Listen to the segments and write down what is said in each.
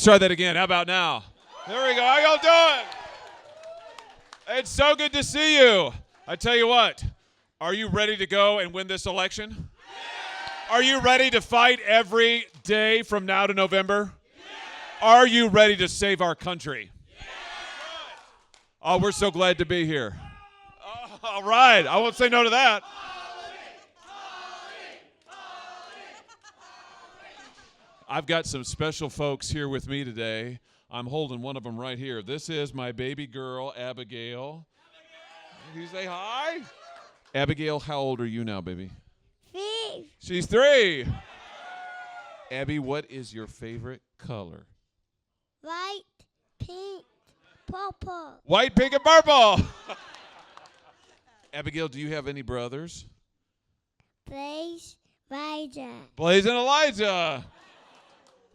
try that again. How about now? There we go. How y'all doing? It's so good to see you. I tell you what, are you ready to go and win this election? Are you ready to fight every day from now to November? Are you ready to save our country? Oh, we're so glad to be here. All right. I won't say no to that. I've got some special folks here with me today. I'm holding one of them right here. This is my baby girl, Abigail. Can you say hi? Abigail, how old are you now, baby? 3. She's 3. Abby, what is your favorite color? White, pink, purple. White, pink, and purple. Abigail, do you have any brothers? Blaze, Elijah. Blaze and Elijah,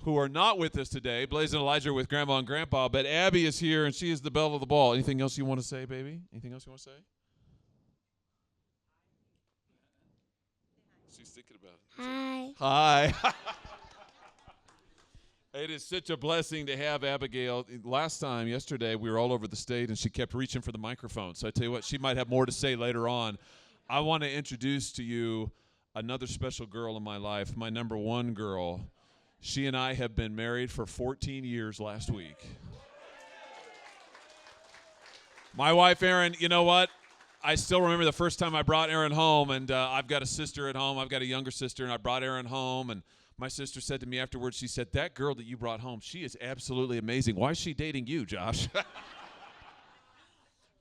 who are not with us today. Blaze and Elijah are with Grandma and Grandpa, but Abby is here, and she is the belle of the ball. Anything else you want to say, baby? Anything else you want to say? She's thinking about it. Hi. Hi. It is such a blessing to have Abigail. Last time, yesterday, we were all over the state, and she kept reaching for the microphone. So I tell you what, she might have more to say later on. I want to introduce to you another special girl in my life, my number one girl. She and I have been married for 14 years last week. My wife, Erin, you know what? I still remember the first time I brought Erin home, and I've got a sister at home. I've got a younger sister, and I brought Erin home, and my sister said to me afterwards, she said, that girl that you brought home, she is absolutely amazing. Why is she dating you, Josh?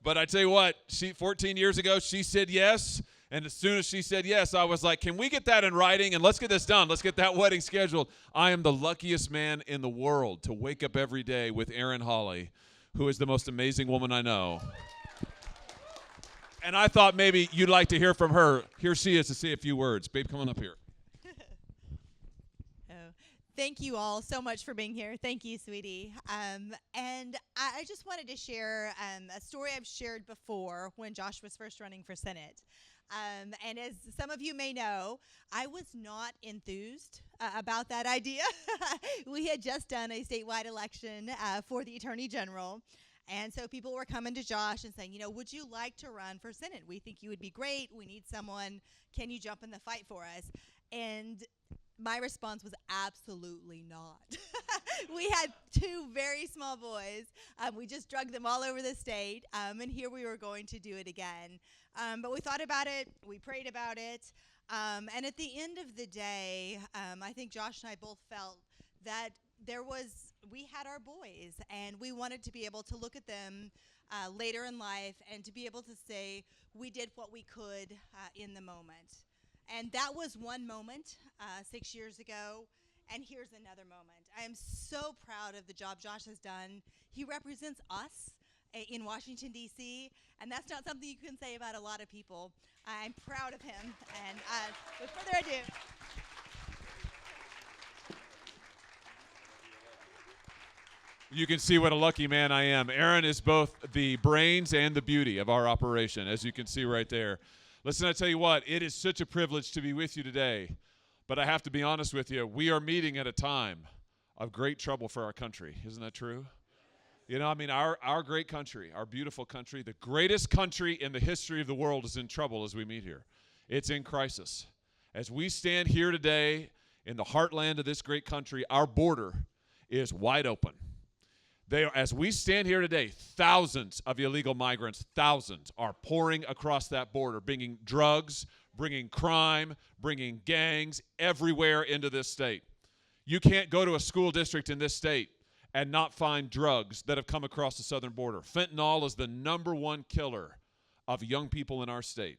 But I tell you what, 14 years ago, she said yes. And as soon as she said yes, I was like, can we get that in writing? And let's get this done. Let's get that wedding scheduled. I am the luckiest man in the world to wake up every day with Erin Hawley, who is the most amazing woman I know. And I thought maybe you'd like to hear from her. Here she is to say a few words. Babe, come on up here. Thank you all so much for being here. Thank you, sweetie. And I just wanted to share a story I've shared before when Josh was first running for Senate. And as some of you may know, I was not enthused about that idea. We had just done a statewide election for the Attorney General. And so people were coming to Josh and saying, would you like to run for Senate? We think you would be great. We need someone. Can you jump in the fight for us? And my response was absolutely not. We had 2 very small boys. We just drugged them all over the state, and here we were going to do it again. But we thought about it. We prayed about it. And at the end of the day, I think Josh and I both felt that we had our boys, and we wanted to be able to look at them later in life and to be able to say we did what we could in the moment. And that was one moment 6 years ago, and here's another moment. I am so proud of the job Josh has done. He represents us in Washington, D.C., and that's not something you can say about a lot of people. I'm proud of him, and with further ado. You can see what a lucky man I am. Erin is both the brains and the beauty of our operation, as you can see right there. Listen, I tell you what, it is such a privilege to be with you today. But I have to be honest with you, we are meeting at a time of great trouble for our country. Isn't that true? Our great country, our beautiful country, the greatest country in the history of the world is in trouble as we meet here. It's in crisis. As we stand here today in the heartland of this great country, our border is wide open. As we stand here today, thousands of illegal migrants, thousands, are pouring across that border, bringing drugs, bringing crime, bringing gangs everywhere into this state. You can't go to a school district in this state and not find drugs that have come across the southern border. Fentanyl is the #1 killer of young people in our state.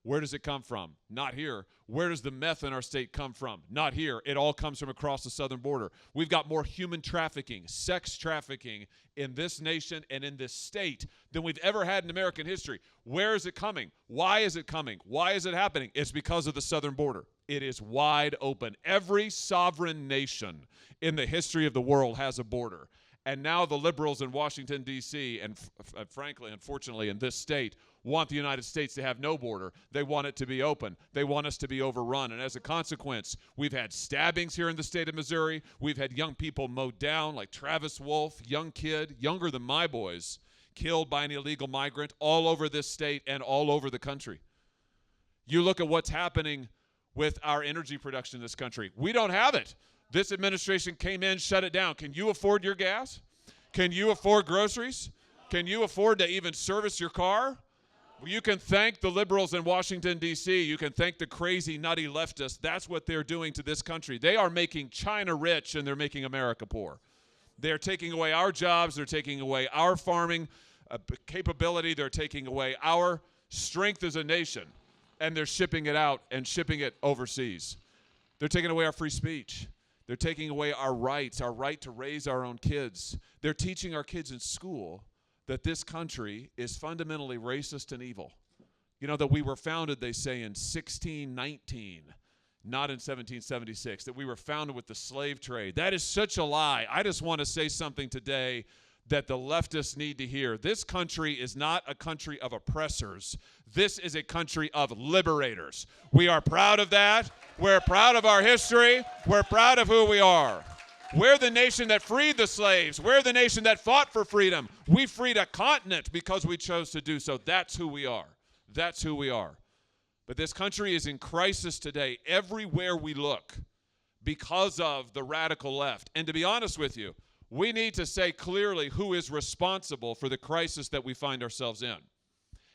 Where does it come from? Not here. Where does the meth in our state come from? Not here. It all comes from across the southern border. We've got more human trafficking, sex trafficking in this nation and in this state than we've ever had in American history. Where is it coming? Why is it coming? Why is it happening? It's because of the southern border. It is wide open. Every sovereign nation in the history of the world has a border. And now the liberals in Washington, D.C., and frankly, unfortunately, in this state, want the United States to have no border. They want it to be open. They want us to be overrun. And as a consequence, we've had stabbings here in the state of Missouri. We've had young people mowed down like Travis Wolf, young kid, younger than my boys, killed by an illegal migrant all over this state and all over the country. You look at what's happening with our energy production in this country. We don't have it. This administration came in, shut it down. Can you afford your gas? Can you afford groceries? Can you afford to even service your car? Well, you can thank the liberals in Washington, D.C. You can thank the crazy, nutty leftists. That's what they're doing to this country. They are making China rich, and they're making America poor. They're taking away our jobs. They're taking away our farming capability. They're taking away our strength as a nation, and they're shipping it out and shipping it overseas. They're taking away our free speech. They're taking away our rights, our right to raise our own kids. They're teaching our kids in school that this country is fundamentally racist and evil. You know, that we were founded, they say, in 1619, not in 1776, that we were founded with the slave trade. That is such a lie. I just want to say something today that the leftists need to hear. This country is not a country of oppressors. This is a country of liberators. We are proud of that. We're proud of our history. We're proud of who we are. We're the nation that freed the slaves. We're the nation that fought for freedom. We freed a continent because we chose to do so. That's who we are. That's who we are. But this country is in crisis today everywhere we look because of the radical left. And to be honest with you, we need to say clearly who is responsible for the crisis that we find ourselves in.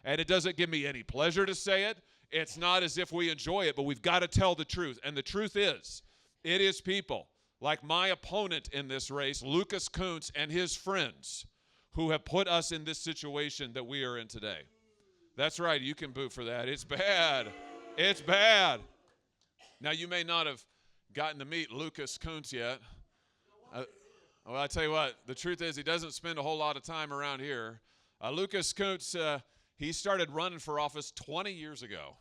And it doesn't give me any pleasure to say it. It's not as if we enjoy it, but we've got to tell the truth. And the truth is, it is people like my opponent in this race, Lucas Kunce, and his friends who have put us in this situation that we are in today. That's right, you can boo for that. It's bad. It's bad. Now, you may not have gotten to meet Lucas Kunce yet. Well, I tell you what, the truth is he doesn't spend a whole lot of time around here. Lucas Kunce, he started running for office 20 years ago.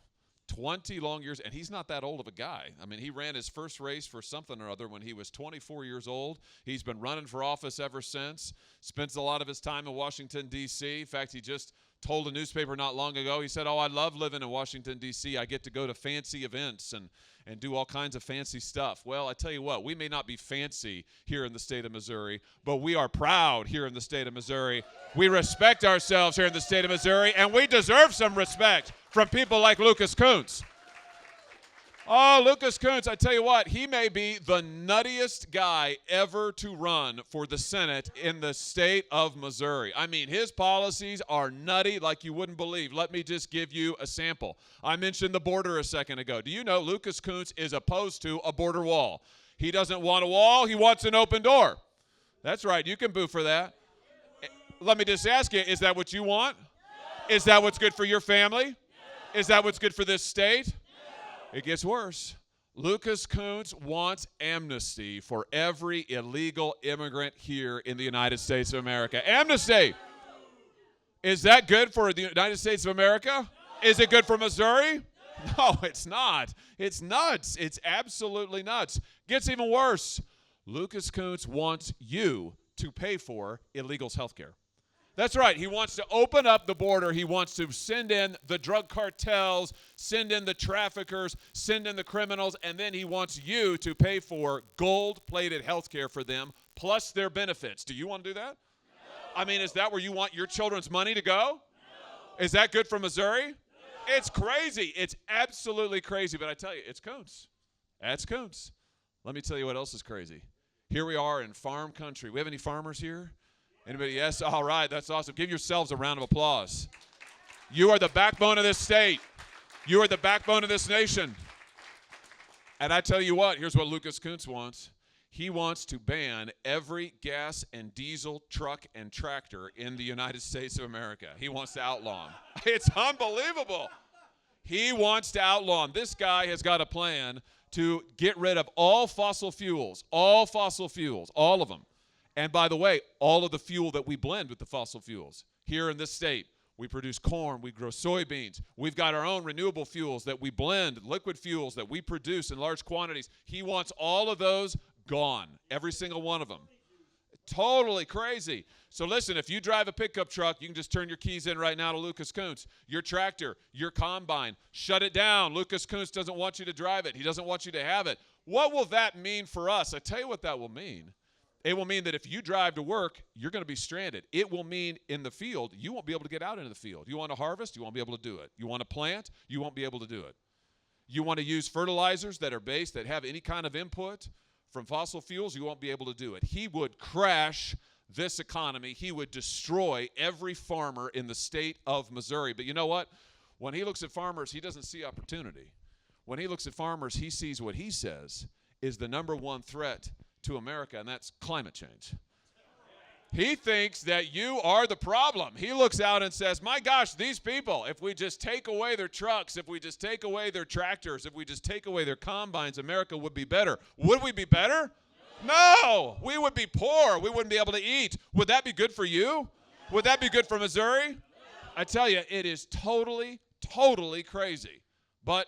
20 long years, and he's not that old of a guy. I mean, he ran his first race for something or other when he was 24 years old. He's been running for office ever since. Spends a lot of his time in Washington, D.C. In fact, he just told a newspaper not long ago, he said, I love living in Washington, D.C. I get to go to fancy events and do all kinds of fancy stuff. Well, I tell you what, we may not be fancy here in the state of Missouri, but we are proud here in the state of Missouri. We respect ourselves here in the state of Missouri, and we deserve some respect from people like Lucas Kunce. Oh, Lucas Kunce, I tell you what, he may be the nuttiest guy ever to run for the Senate in the state of Missouri. I mean, his policies are nutty like you wouldn't believe. Let me just give you a sample. I mentioned the border a second ago. Do you know Lucas Kunce is opposed to a border wall? He doesn't want a wall. He wants an open door. That's right. You can boo for that. Let me just ask you, is that what you want? Is that what's good for your family? Is that what's good for this state? It gets worse. Lucas Kunce wants amnesty for every illegal immigrant here in the United States of America. Amnesty! Is that good for the United States of America? Is it good for Missouri? No, it's not. It's nuts. It's absolutely nuts. Gets even worse. Lucas Kunce wants you to pay for illegals' health care. That's right. He wants to open up the border. He wants to send in the drug cartels, send in the traffickers, send in the criminals, and then he wants you to pay for gold-plated health care for them, plus their benefits. Do you want to do that? No. I mean, is that where you want your children's money to go? No. Is that good for Missouri? No. It's crazy. It's absolutely crazy. But I tell you, it's Kunce. That's Kunce. Let me tell you what else is crazy. Here we are in farm country. We have any farmers here? Anybody? Yes? All right. That's awesome. Give yourselves a round of applause. You are the backbone of this state. You are the backbone of this nation. And I tell you what, here's what Lucas Kunce wants. He wants to ban every gas and diesel truck and tractor in the United States of America. He wants to outlaw them. It's unbelievable. He wants to outlaw them. This guy has got a plan to get rid of all fossil fuels, all of them. And by the way, all of the fuel that we blend with the fossil fuels. Here in this state, we produce corn, we grow soybeans. We've got our own renewable fuels that we blend, liquid fuels that we produce in large quantities. He wants all of those gone, every single one of them. Totally crazy. So listen, if you drive a pickup truck, you can just turn your keys in right now to Lucas Kunce. Your tractor, your combine, shut it down. Lucas Kunce doesn't want you to drive it. He doesn't want you to have it. What will that mean for us? I tell you what that will mean. It will mean that if you drive to work, you're going to be stranded. It will mean in the field, you won't be able to get out into the field. You want to harvest, you won't be able to do it. You want to plant, you won't be able to do it. You want to use fertilizers that have any kind of input from fossil fuels, you won't be able to do it. He would crash this economy. He would destroy every farmer in the state of Missouri. But you know what? When he looks at farmers, he doesn't see opportunity. When he looks at farmers, he sees what he says is the number one threat to America, and that's climate change. He thinks that you are the problem. He looks out and says, my gosh, these people, if we just take away their trucks, if we just take away their tractors, if we just take away their combines, America would be better. Would we be better? No. We would be poor. We wouldn't be able to eat. Would that be good for you? Would that be good for Missouri? I tell you, it is totally, totally crazy. But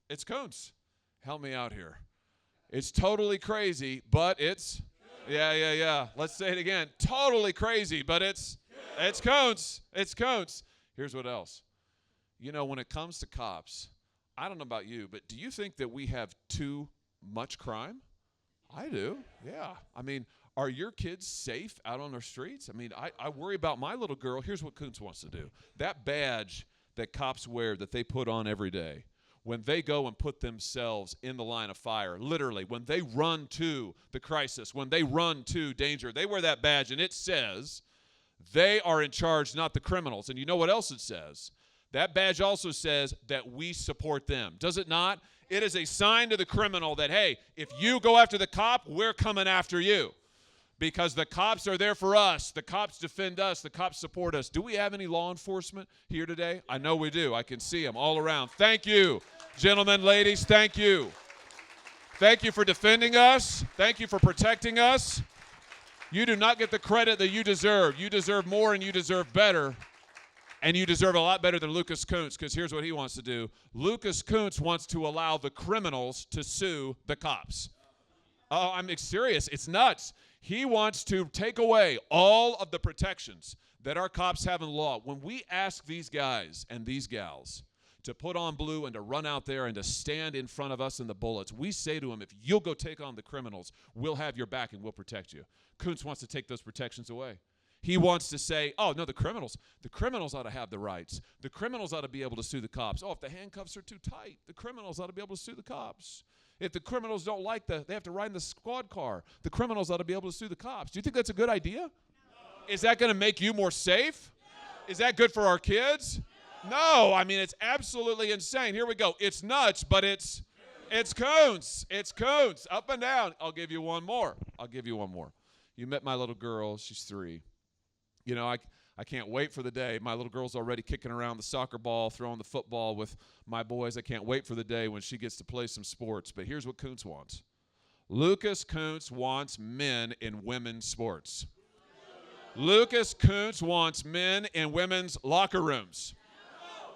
it's Kunce. Help me out here. It's totally crazy, but it's, yeah. Let's say it again. Totally crazy, but it's Kunce. It's Kunce. Here's what else. You know, when it comes to cops, I don't know about you, but do you think that we have too much crime? I do, yeah. I mean, are your kids safe out on our streets? I mean, I worry about my little girl. Here's what Kunce wants to do. That badge that cops wear that they put on every day, when they go and put themselves in the line of fire, literally, when they run to the crisis, when they run to danger, they wear that badge, and it says they are in charge, not the criminals. And you know what else it says? That badge also says that we support them. Does it not? It is a sign to the criminal that, hey, if you go after the cop, we're coming after you. Because the cops are there for us. The cops defend us. The cops support us. Do we have any law enforcement here today? I know we do. I can see them all around. Thank you, gentlemen, ladies. Thank you. Thank you for defending us. Thank you for protecting us. You do not get the credit that you deserve. You deserve more and you deserve better. And you deserve a lot better than Lucas Kunce, because here's what he wants to do. Lucas Kunce wants to allow the criminals to sue the cops. Oh, I'm serious. It's nuts. He wants to take away all of the protections that our cops have in law. When we ask these guys and these gals to put on blue and to run out there and to stand in front of us in the bullets, we say to them, if you'll go take on the criminals, we'll have your back and we'll protect you. Kunce wants to take those protections away. He wants to say, oh, no, the criminals ought to have the rights. The criminals ought to be able to sue the cops. Oh, if the handcuffs are too tight, the criminals ought to be able to sue the cops. If the criminals don't like they have to ride in the squad car, the criminals ought to be able to sue the cops. Do you think that's a good idea? No. Is that going to make you more safe? No. Is that good for our kids? No. I mean, it's absolutely insane. Here we go. It's nuts, but it's Kunce. It's Kunce. Up and down. I'll give you one more. You met my little girl. She's 3. You know, I can't wait for the day. My little girl's already kicking around the soccer ball, throwing the football with my boys. I can't wait for the day when she gets to play some sports. But here's what Kunce wants. Lucas Kunce wants men in women's sports. Lucas Kunce wants men in women's locker rooms.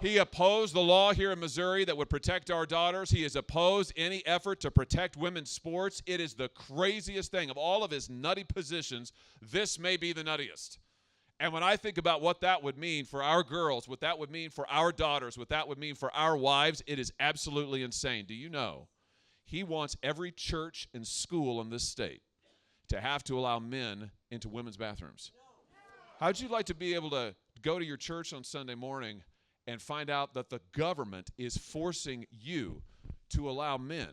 He opposed the law here in Missouri that would protect our daughters. He has opposed any effort to protect women's sports. It is the craziest thing. Of all of his nutty positions, this may be the nuttiest. And when I think about what that would mean for our girls, what that would mean for our daughters, what that would mean for our wives, it is absolutely insane. Do you know he wants every church and school in this state to have to allow men into women's bathrooms? How'd you like to be able to go to your church on Sunday morning and find out that the government is forcing you to allow men,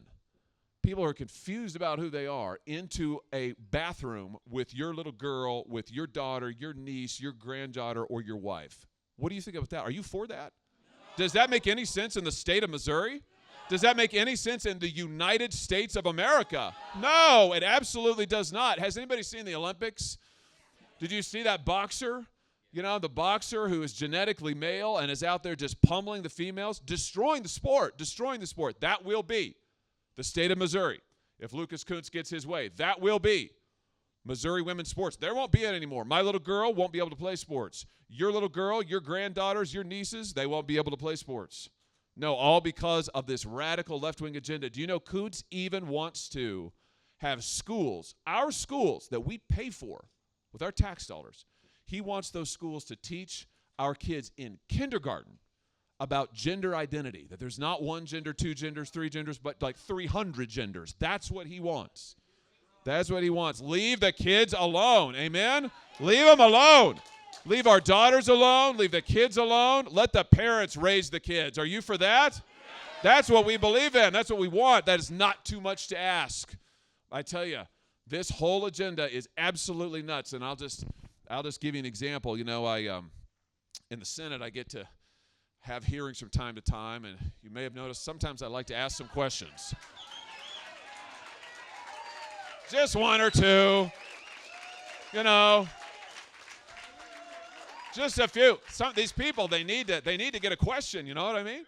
people are confused about who they are, into a bathroom with your little girl, with your daughter, your niece, your granddaughter, or your wife? What do you think about that? Are you for that? Does that make any sense in the state of Missouri? Does that make any sense in the United States of America? No, it absolutely does not. Has anybody seen the Olympics? Did you see that boxer? You know, the boxer who is genetically male and is out there just pummeling the females, destroying the sport. That will be the state of Missouri. If Lucas Kunce gets his way, that will be Missouri women's sports. There won't be it anymore. My little girl won't be able to play sports. Your little girl, your granddaughters, your nieces, they won't be able to play sports. No, all because of this radical left-wing agenda. Do you know Kunce even wants to have schools, our schools that we pay for, with our tax dollars. He wants those schools to teach our kids in kindergarten about gender identity, that there's not one gender, two genders, three genders, but like 300 genders. That's what he wants. That's what he wants. Leave the kids alone. Amen? Leave them alone. Leave our daughters alone. Leave the kids alone. Let the parents raise the kids. Are you for that? That's what we believe in. That's what we want. That is not too much to ask. I tell you, this whole agenda is absolutely nuts. And I'll just give you an example. You know, in the Senate, I get to have hearings from time to time, and you may have noticed sometimes I like to ask some questions. Just one or two, you know. Just a few. Some these people, they need to get a question, you know what I mean?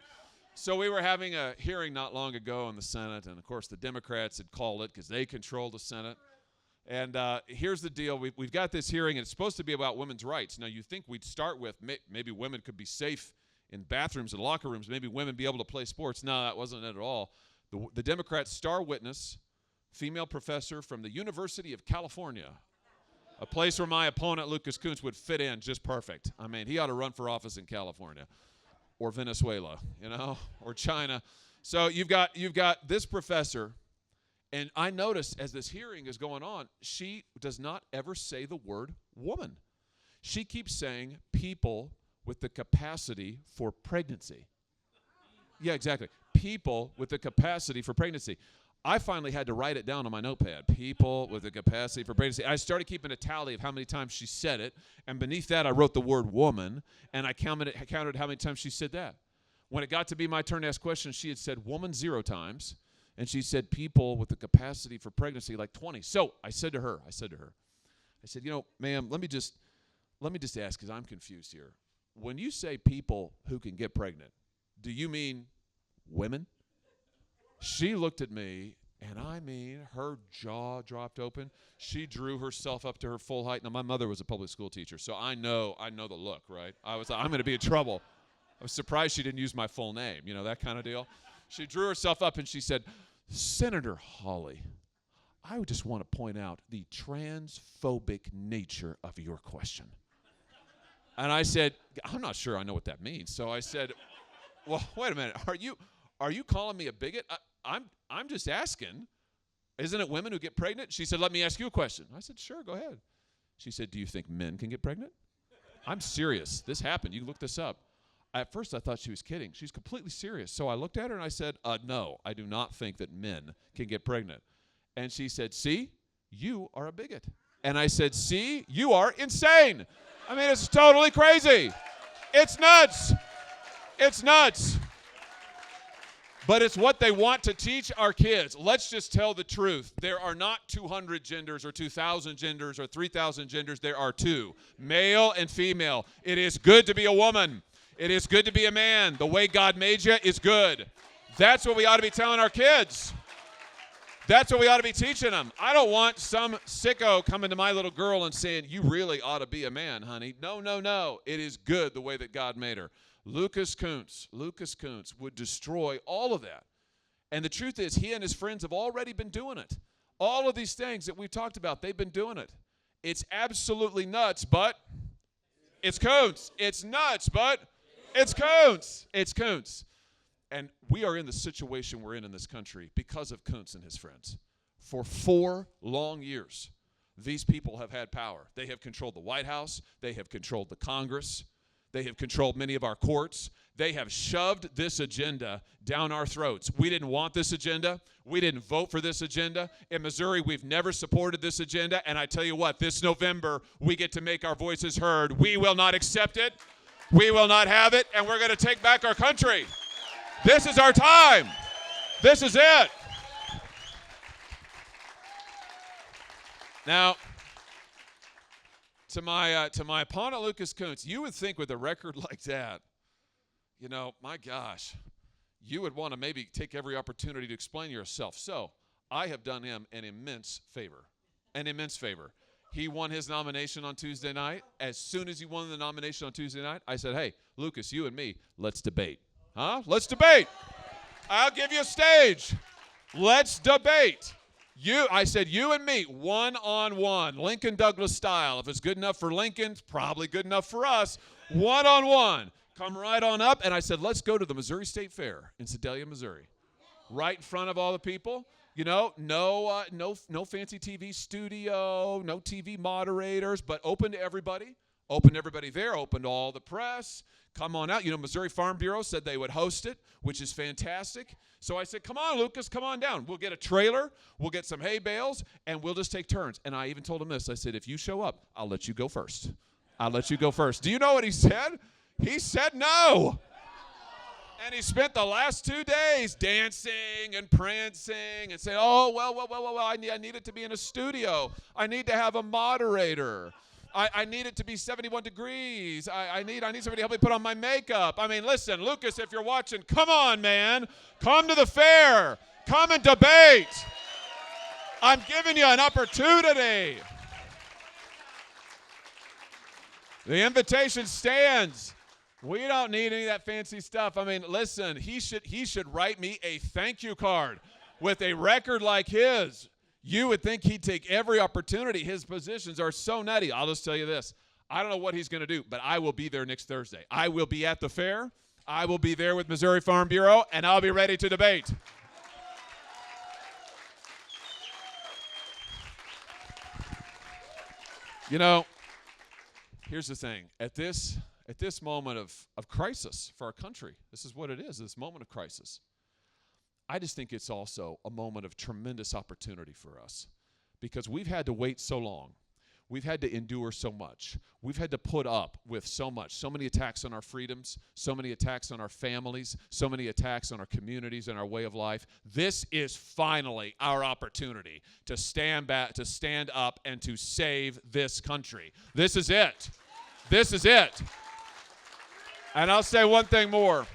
So we were having a hearing not long ago in the Senate, and of course the Democrats had called it because they control the Senate. And here's the deal. We've got this hearing, and it's supposed to be about women's rights. Now, you think we'd start with maybe women could be safe in bathrooms and locker rooms, maybe women be able to play sports. No, that wasn't it at all. The Democrats' star witness, female professor from the University of California, a place where my opponent, Lucas Kunce, would fit in just perfect. I mean, he ought to run for office in California or Venezuela, you know, or China. So you've got this professor, and I noticed as this hearing is going on, she does not ever say the word woman. She keeps saying people with the capacity for pregnancy. Yeah, exactly. People with the capacity for pregnancy. I finally had to write it down on my notepad. People with the capacity for pregnancy. I started keeping a tally of how many times she said it, and beneath that I wrote the word woman, and I counted how many times she said that. When it got to be my turn to ask questions, she had said woman 0 times, and she said people with the capacity for pregnancy like 20. So I said to her, you know, ma'am, let me just ask, because I'm confused here. When you say people who can get pregnant, do you mean women? She looked at me, and I mean, her jaw dropped open. She drew herself up to her full height. Now, my mother was a public school teacher, so I know the look, right? I was like, I'm going to be in trouble. I was surprised she didn't use my full name, you know, that kind of deal. She drew herself up, and she said, Senator Hawley, I would just want to point out the transphobic nature of your question. And I said, I'm not sure I know what that means. So I said, well, wait a minute. Are you calling me a bigot? I'm just asking. Isn't it women who get pregnant? She said, let me ask you a question. I said, sure, go ahead. She said, do you think men can get pregnant? I'm serious. This happened. You can look this up. At first, I thought she was kidding. She's completely serious. So I looked at her and I said, no, I do not think that men can get pregnant. And she said, see, you are a bigot. And I said, see, you are insane. I mean, it's totally crazy. It's nuts. It's nuts. But it's what they want to teach our kids. Let's just tell the truth. There are not 200 genders or 2,000 genders or 3,000 genders. There are 2, male and female. It is good to be a woman. It is good to be a man. The way God made you is good. That's what we ought to be telling our kids. That's what we ought to be teaching them. I don't want some sicko coming to my little girl and saying, you really ought to be a man, honey. No, no, no. It is good the way that God made her. Lucas Kunce would destroy all of that. And the truth is, he and his friends have already been doing it. All of these things that we've talked about, they've been doing it. It's absolutely nuts, but it's Kunce. It's nuts, but it's Kunce. It's Kunce. And we are in the situation we're in this country because of Kunce and his friends. For 4 long years, these people have had power. They have controlled the White House. They have controlled the Congress. They have controlled many of our courts. They have shoved this agenda down our throats. We didn't want this agenda. We didn't vote for this agenda. In Missouri, we've never supported this agenda. And I tell you what, this November, we get to make our voices heard. We will not accept it. We will not have it. And we're going to take back our country. This is our time. This is it. Now, to my opponent, Lucas Kunce, you would think with a record like that, you know, my gosh, you would want to maybe take every opportunity to explain yourself. So I have done him an immense favor, He won his nomination on Tuesday night. As soon as he won the nomination on Tuesday night, I said, hey, Lucas, you and me, let's debate. Huh? Let's debate. I'll give you a stage. Let's debate. I said, you and me, one-on-one, Lincoln Douglas style. If it's good enough for Lincoln, it's probably good enough for us. One-on-one. Come right on up. And I said, let's go to the Missouri State Fair in Sedalia, Missouri. Right in front of all the people. You know, no fancy TV studio, no TV moderators, but open to everybody. Open to everybody there, open to all the press. Come on out. You know, Missouri Farm Bureau said they would host it, which is fantastic. So I said, come on, Lucas, come on down. We'll get a trailer, we'll get some hay bales, and we'll just take turns. And I even told him this. I said, if you show up, I'll let you go first. I'll let you go first. Do you know what he said? He said no. And he spent the last 2 days dancing and prancing and saying, oh, well, I need it to be in a studio. I need to have a moderator. I need it to be 71 degrees. I need somebody to help me put on my makeup. I mean, listen, Lucas, if you're watching, come on, man. Come to the fair. Come and debate. I'm giving you an opportunity. The invitation stands. We don't need any of that fancy stuff. I mean, listen, he should write me a thank you card with a record like his. You would think he'd take every opportunity. His positions are so nutty. I'll just tell you this. I don't know what he's going to do, but I will be there next Thursday. I will be at the fair. I will be there with Missouri Farm Bureau, and I'll be ready to debate. You know, here's the thing. At this moment of crisis for our country, this is what it is, this moment of crisis. I just think it's also a moment of tremendous opportunity for us because we've had to wait so long. We've had to endure so much. We've had to put up with so much, so many attacks on our freedoms, so many attacks on our families, so many attacks on our communities and our way of life. This is finally our opportunity to stand up and to save this country. This is it. This is it. And I'll say one thing more.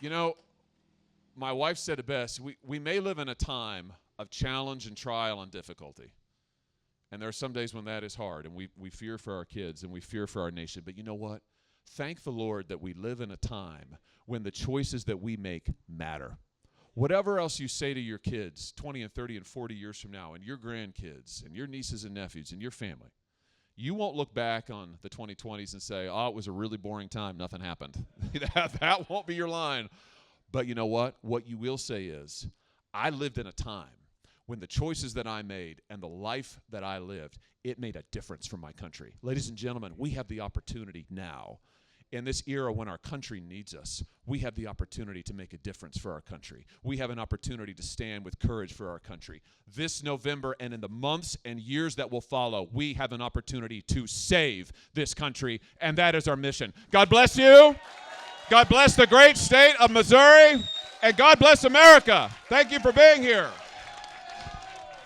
You know, my wife said it best. We may live in a time of challenge and trial and difficulty. And there are some days when that is hard, and we fear for our kids and we fear for our nation. But you know what? Thank the Lord that we live in a time when the choices that we make matter. Whatever else you say to your kids 20 and 30 and 40 years from now, and your grandkids and your nieces and nephews and your family, you won't look back on the 2020s and say, oh, it was a really boring time, nothing happened. That won't be your line. But you know what? What you will say is, I lived in a time when the choices that I made and the life that I lived, it made a difference for my country. Ladies and gentlemen, we have the opportunity now. In this era when our country needs us, we have the opportunity to make a difference for our country. We have an opportunity to stand with courage for our country. This November and in the months and years that will follow, we have an opportunity to save this country, and that is our mission. God bless you. God bless the great state of Missouri, and God bless America. Thank you for being here.